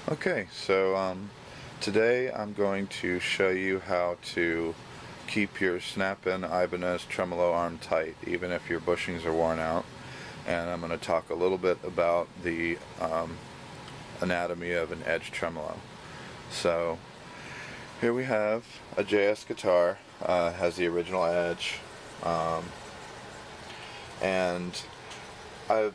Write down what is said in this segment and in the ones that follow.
Okay, so today I'm going to show you how to keep your snap-in Ibanez tremolo arm tight even if your bushings are worn out, and I'm going to talk a little bit about the anatomy of an edge tremolo. So here we have a JS guitar, has the original edge, and I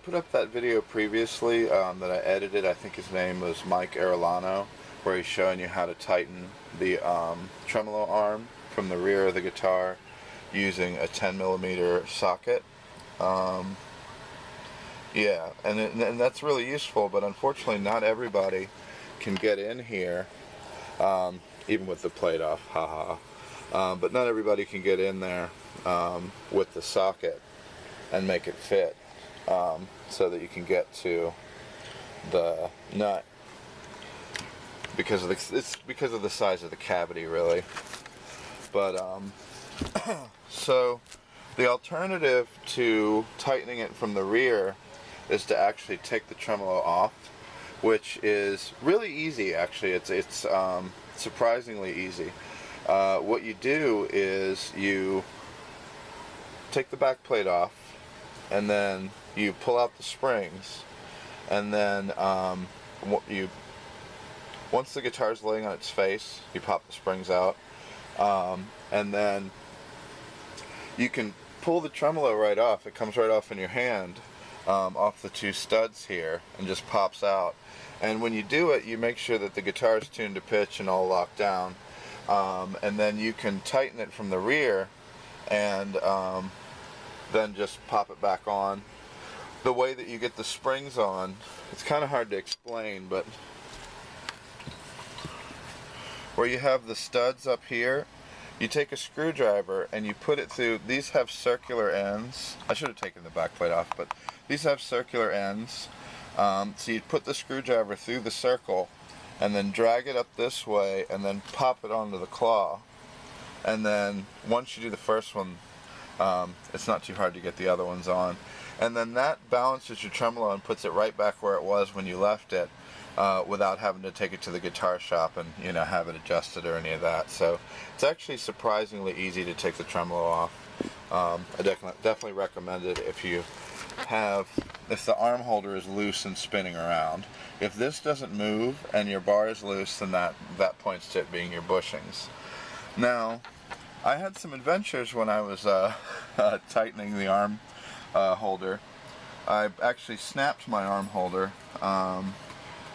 put up that video previously that I edited. I think his name was Mike Arellano, where he's showing you how to tighten the tremolo arm from the rear of the guitar using a 10mm socket. Yeah, and that's really useful, but unfortunately not everybody can get in here, even with the plate off, haha. But not everybody can get in there with the socket and make it fit, so that you can get to the nut, because of it's because of the size of the cavity, really. But so the alternative to tightening it from the rear is to actually take the tremolo off, which is really easy. Actually, it's surprisingly easy. What you do is you take the back plate off, and then you pull out the springs, and then once the guitar's laying on its face, you pop the springs out, and then you can pull the tremolo right off. It comes right off in your hand, off the two studs here, and just pops out. And when you do it, you make sure that the guitar is tuned to pitch and all locked down, and then you can tighten it from the rear, and then just pop it back on. The way that you get the springs on, it's kind of hard to explain, but where you have the studs up here, you take a screwdriver and you put it through. These have circular ends. I should have taken the back plate off, but these have circular ends. So you put the screwdriver through the circle and then drag it up this way and then pop it onto the claw. And then once you do the first one, it's not too hard to get the other ones on, and then that balances your tremolo and puts it right back where it was when you left it, without having to take it to the guitar shop and have it adjusted or any of that. So it's actually surprisingly easy to take the tremolo off. I definitely recommend it if the arm holder is loose and spinning around. If this doesn't move and your bar is loose, then that points to it being your bushings. Now, I had some adventures when I was tightening the arm holder. I actually snapped my arm holder. I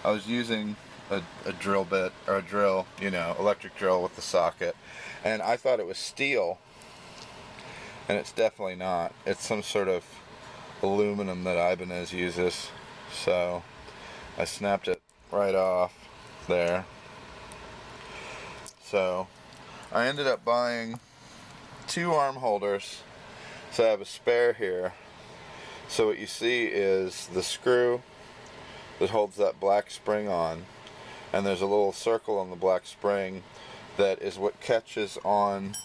was using a drill bit, or a drill, electric drill with the socket, and I thought it was steel, and it's definitely not. It's some sort of aluminum that Ibanez uses. So I snapped it right off there. So I ended up buying two arm holders, so I have a spare here. So what you see is the screw that holds that black spring on, and there's a little circle on the black spring that is what catches on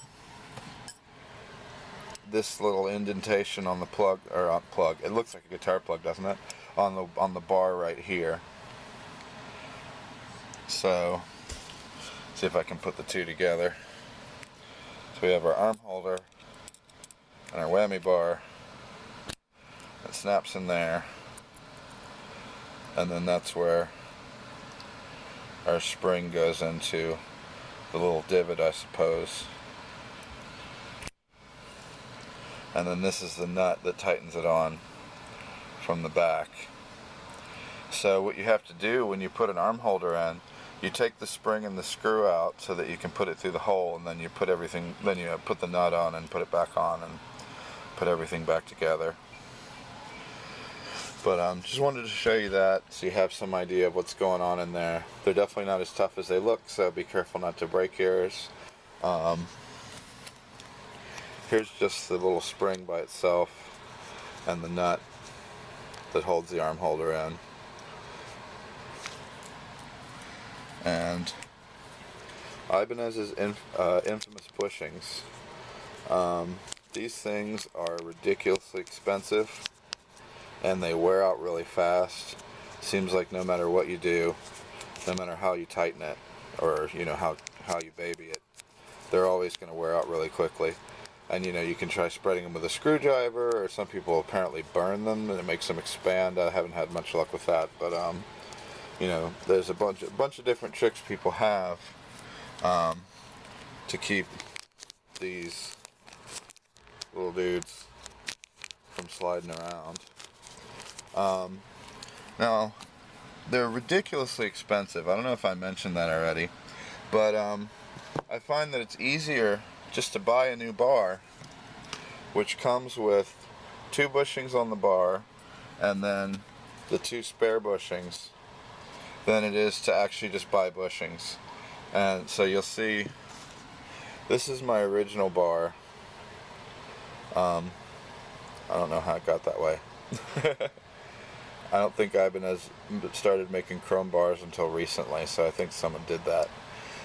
this little indentation on the plug, or on plug. It looks like a guitar plug, doesn't it? On the bar right here. So see if I can put the two together. So we have our arm holder and our whammy bar that snaps in there, and then that's where our spring goes into the little divot, I suppose. And then this is the nut that tightens it on from the back. So what you have to do when you put an arm holder in, you take the spring and the screw out so that you can put it through the hole, and then you put the nut on and put it back on and put everything back together. But just wanted to show you that so you have some idea of what's going on in there. They're definitely not as tough as they look, so be careful not to break yours. Here's just the little spring by itself and the nut that holds the arm holder in. And Ibanez's infamous bushings. These things are ridiculously expensive, and they wear out really fast. Seems like no matter what you do, no matter how you tighten it, or you know how you baby it, they're always going to wear out really quickly. And you know, you can try spreading them with a screwdriver, or some people apparently burn them and it makes them expand. I haven't had much luck with that, but you know, there's a bunch of different tricks people have to keep these little dudes from sliding around. Now, they're ridiculously expensive. I don't know if I mentioned that already, but I find that it's easier just to buy a new bar, which comes with 2 bushings on the bar and then the 2 spare bushings, than it is to actually just buy bushings. And so you'll see, this is my original bar. I don't know how it got that way. I don't think Ibanez started making chrome bars until recently, so I think someone did that.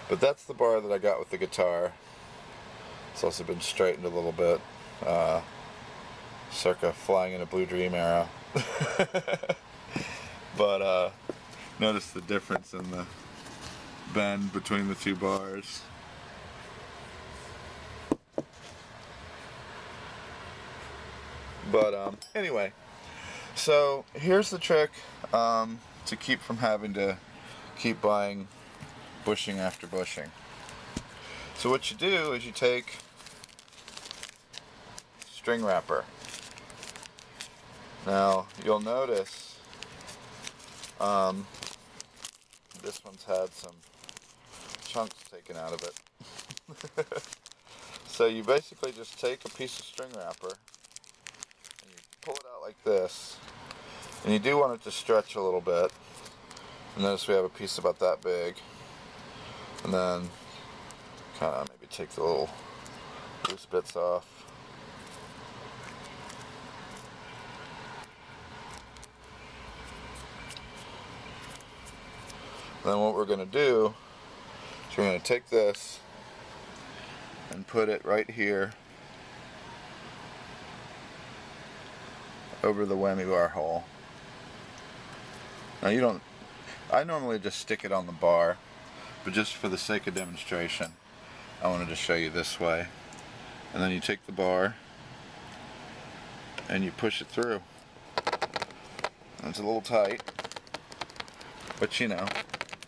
But that's the bar that I got with the guitar. It's also been straightened a little bit, circa Flying in a Blue Dream era. But notice the difference in the bend between the 2 bars. But anyway, so here's the trick to keep from having to keep buying bushing after bushing. So what you do is you take string wrapper. Now you'll notice this one's had some chunks taken out of it. So you basically just take a piece of string wrapper and you pull it out like this, and you do want it to stretch a little bit. And notice we have a piece about that big, and then kind of maybe take the little loose bits off. Then what we're going to do is we're going to take this and put it right here over the whammy bar hole. Now you don't, I normally just stick it on the bar, but just for the sake of demonstration, I wanted to show you this way. And then you take the bar and you push it through. And it's a little tight, but you know,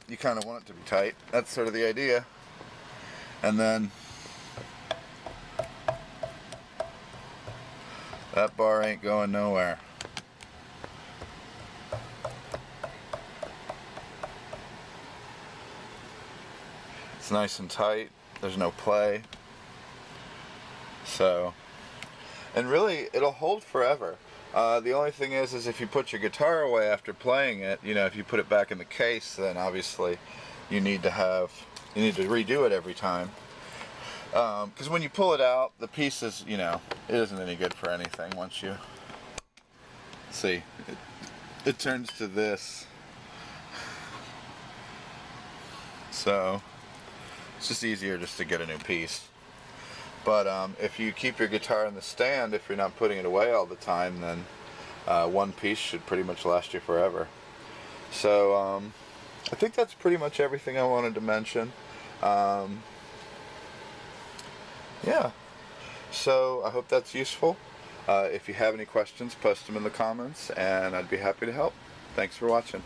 you kind of want it to be tight. That's sort of the idea. And then that bar ain't going nowhere. It's nice and tight. There's no play. So, and really it'll hold forever. The only thing is if you put your guitar away after playing it, you know, if you put it back in the case, then obviously you need to redo it every time. Because when you pull it out, the pieces, you know, it isn't any good for anything once you see. It turns to this. So it's just easier just to get a new piece. But if you keep your guitar in the stand, if you're not putting it away all the time, then one piece should pretty much last you forever. So I think that's pretty much everything I wanted to mention. Yeah, so I hope that's useful. If you have any questions, post them in the comments and I'd be happy to help. Thanks for watching.